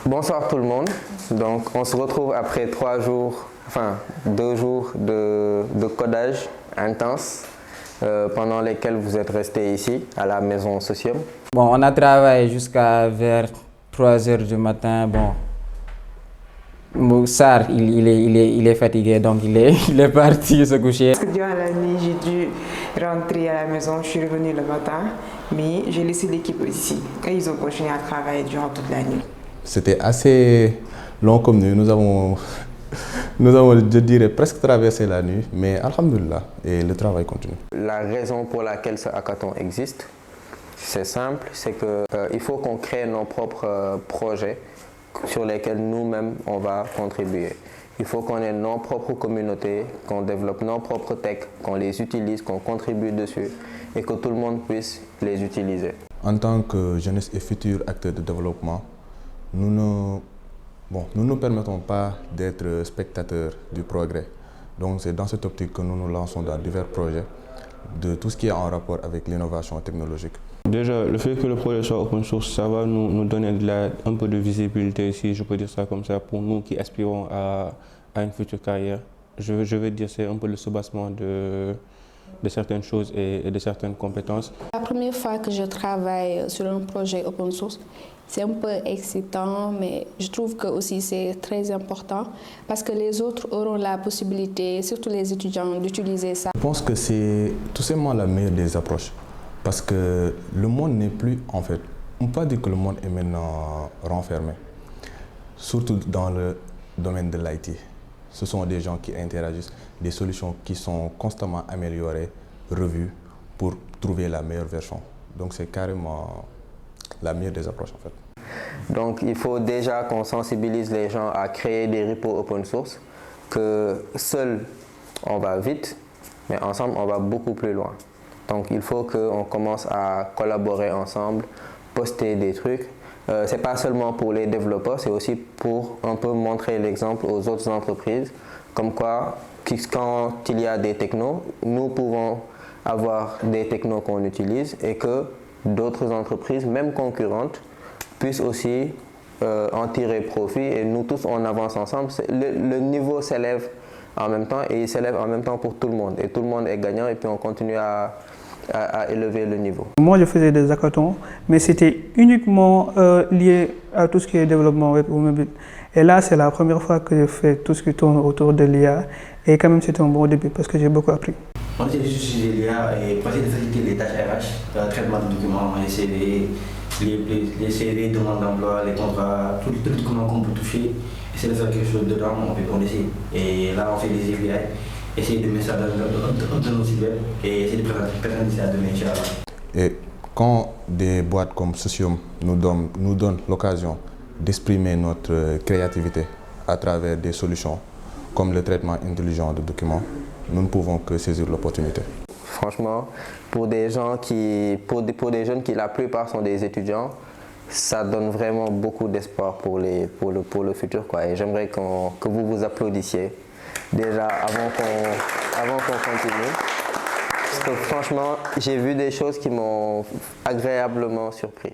Bonsoir tout le monde. Donc on se retrouve après 2 jours de codage intense pendant lesquels vous êtes restés ici à la maison Socium. Bon, on a travaillé jusqu'à vers 3 heures du matin. Bon, Moussar, il est fatigué, donc il est parti se coucher. Durant la nuit, j'ai dû rentrer à la maison. Je suis revenue le matin, mais j'ai laissé l'équipe ici. Et ils ont continué à travailler durant toute la nuit. C'était assez long comme nuit. Nous avons, je dirais, presque traversé la nuit, mais alhamdoulilah, et le travail continue. La raison pour laquelle ce hackathon existe, c'est simple, c'est qu'il faut qu'on crée nos propres projets sur lesquels nous-mêmes on va contribuer. Il faut qu'on ait nos propres communautés, qu'on développe nos propres techs, qu'on les utilise, qu'on contribue dessus et que tout le monde puisse les utiliser. En tant que jeunesse et futurs acteurs de développement, nous ne permettons pas d'être spectateurs du progrès. Donc c'est dans cette optique que nous nous lançons dans divers projets de tout ce qui est en rapport avec l'innovation technologique. Déjà, le fait que le projet soit open source, ça va nous donner un peu de visibilité, si je peux dire ça comme ça, pour nous qui aspirons à une future carrière. Je veux dire c'est un peu le soubassement de certaines choses et de certaines compétences. La première fois que je travaille sur un projet open source, c'est un peu excitant, mais je trouve que aussi c'est très important parce que les autres auront la possibilité, surtout les étudiants, d'utiliser ça. Je pense que c'est tout simplement la meilleure des approches parce que le monde n'est plus, en fait, on ne peut pas dire que le monde est maintenant renfermé, surtout dans le domaine de l'IT. Ce sont des gens qui interagissent, des solutions qui sont constamment améliorées, revues pour trouver la meilleure version. Donc c'est carrément la meilleure des approches en fait. Donc il faut déjà qu'on sensibilise les gens à créer des repos open source, que seul on va vite, mais ensemble on va beaucoup plus loin. Donc il faut qu'on commence à collaborer ensemble, poster des trucs. C'est pas seulement pour les développeurs, c'est aussi pour un peu montrer l'exemple aux autres entreprises, comme quoi quand il y a des technos, nous pouvons avoir des technos qu'on utilise et que d'autres entreprises, même concurrentes, puissent aussi en tirer profit et nous tous on avance ensemble. Le niveau s'élève en même temps et il s'élève en même temps pour tout le monde et tout le monde est gagnant et puis on continue à élever le niveau. Moi, je faisais des hackathons, mais c'était uniquement lié à tout ce qui est développement web ou mobile. Et là, c'est la première fois que je fais tout ce qui tourne autour de l'IA. Et quand même, c'était un bon début parce que j'ai beaucoup appris. On s'est juste utilisé l'IA et pour essayer de faciliter les tâches RH, traitement de documents, les CV, demandes d'emploi, les contrats, tous les documents qu'on peut toucher. Essayer de faire quelque chose dedans, on essaie. Et là, on fait des API. Essayer de mettre ça dans nos sites web et essayer de personnaliser ça demain, Inch'Allah. Et quand des boîtes comme Socium nous donnent l'occasion d'exprimer notre créativité à travers des solutions comme le traitement intelligent de documents, nous ne pouvons que saisir l'opportunité. Franchement, pour des jeunes qui la plupart sont des étudiants, ça donne vraiment beaucoup d'espoir pour le futur, quoi. Et j'aimerais que vous vous applaudissiez déjà avant qu'on continue. Parce que franchement, j'ai vu des choses qui m'ont agréablement surpris.